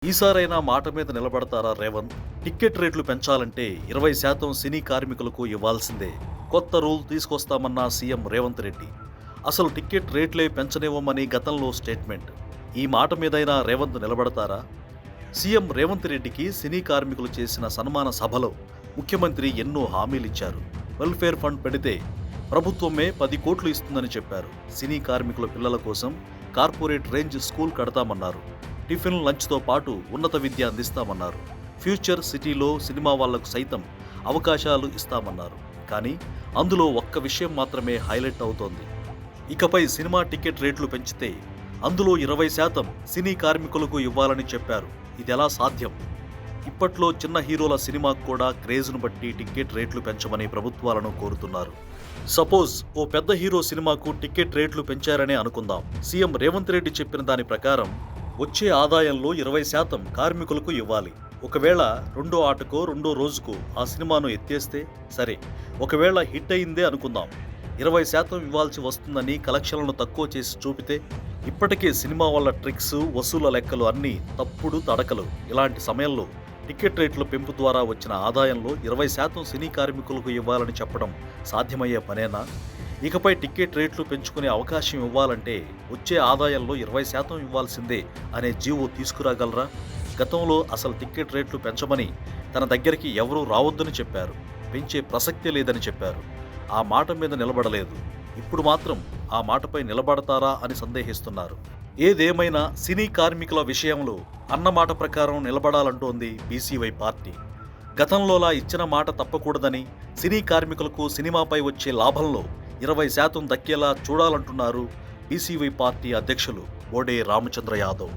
ఈసారైనా మాట మీద నిలబడతారా రేవంత్? టిక్కెట్ రేట్లు పెంచాలంటే 20% సినీ కార్మికులకు ఇవ్వాల్సిందే. కొత్త రూల్ తీసుకొస్తామన్న సీఎం రేవంత్ రెడ్డి. అసలు టిక్కెట్ రేట్లే పెంచనివ్వమని గతంలో స్టేట్మెంట్. ఈ మాట మీదైనా రేవంత్ నిలబడతారా? సీఎం రేవంత్ రెడ్డికి సినీ కార్మికులు చేసిన సన్మాన సభలో ముఖ్యమంత్రి ఎన్నో హామీలిచ్చారు. వెల్ఫేర్ ఫండ్ పెడితే ప్రభుత్వమే 10 కోట్లు ఇస్తుందని చెప్పారు. సినీ కార్మికుల పిల్లల కోసం కార్పొరేట్ రేంజ్ స్కూల్ కడతామన్నారు. టిఫిన్ లంచ్తో పాటు ఉన్నత విద్య అందిస్తామన్నారు. ఫ్యూచర్ సిటీలో సినిమా వాళ్లకు సైతం అవకాశాలు ఇస్తామన్నారు. కానీ అందులో ఒక్క విషయం మాత్రమే హైలైట్ అవుతోంది. ఇకపై సినిమా టికెట్ రేట్లు పెంచితే అందులో 20% సినీ కార్మికులకు ఇవ్వాలని చెప్పారు. ఇదెలా సాధ్యం? ఇప్పట్లో చిన్న హీరోల సినిమాకు కూడా క్రేజ్ను బట్టి టికెట్ రేట్లు పెంచమని ప్రభుత్వాలను కోరుతున్నారు. సపోజ్ ఓ పెద్ద హీరో సినిమాకు టికెట్ రేట్లు పెంచారనే అనుకుందాం. సీఎం రేవంత్ రెడ్డి చెప్పిన దాని ప్రకారం వచ్చే ఆదాయంలో 20% కార్మికులకు ఇవ్వాలి. ఒకవేళ రెండో ఆటకో రెండో రోజుకో ఆ సినిమాను ఎత్తేస్తే సరే, ఒకవేళ హిట్ అయిందే అనుకుందాం, 20% ఇవ్వాల్సి వస్తుందని కలెక్షన్లను తక్కువ చేసి చూపితే, ఇప్పటికే సినిమా వల్ల ట్రిక్స్ వసూల లెక్కలు అన్నీ తప్పుడు తడకలు. ఇలాంటి సమయంలో టికెట్ రేట్ల పెంపు ద్వారా వచ్చిన ఆదాయంలో 20% సినీ కార్మికులకు ఇవ్వాలని చెప్పడం సాధ్యమయ్యే పనేనా? ఇకపై టికెట్ రేట్లు పెంచుకునే అవకాశం ఇవ్వాలంటే వచ్చే ఆదాయంలో 20% ఇవ్వాల్సిందే అనే జీవో తీసుకురాగలరా? గతంలో అసలు టికెట్ రేట్లు పెంచమని తన దగ్గరికి ఎవరూ రావద్దని చెప్పారు. పెంచే ప్రసక్తే లేదని చెప్పారు. ఆ మాట మీద నిలబడలేదు. ఇప్పుడు మాత్రం ఆ మాటపై నిలబడతారా అని సందేహిస్తున్నారు. ఏదేమైనా సినీ కార్మికుల విషయంలో అన్నమాట ప్రకారం నిలబడాలంటోంది బీసీవై పార్టీ. గతంలోలా ఇచ్చిన మాట తప్పకూడదని, సినీ కార్మికులకు సినిమాపై వచ్చే లాభంలో 20% దక్కేలా చూడాలంటున్నారు బీసీవై పార్టీ అధ్యక్షులు బోడే రామచంద్ర యాదవ్.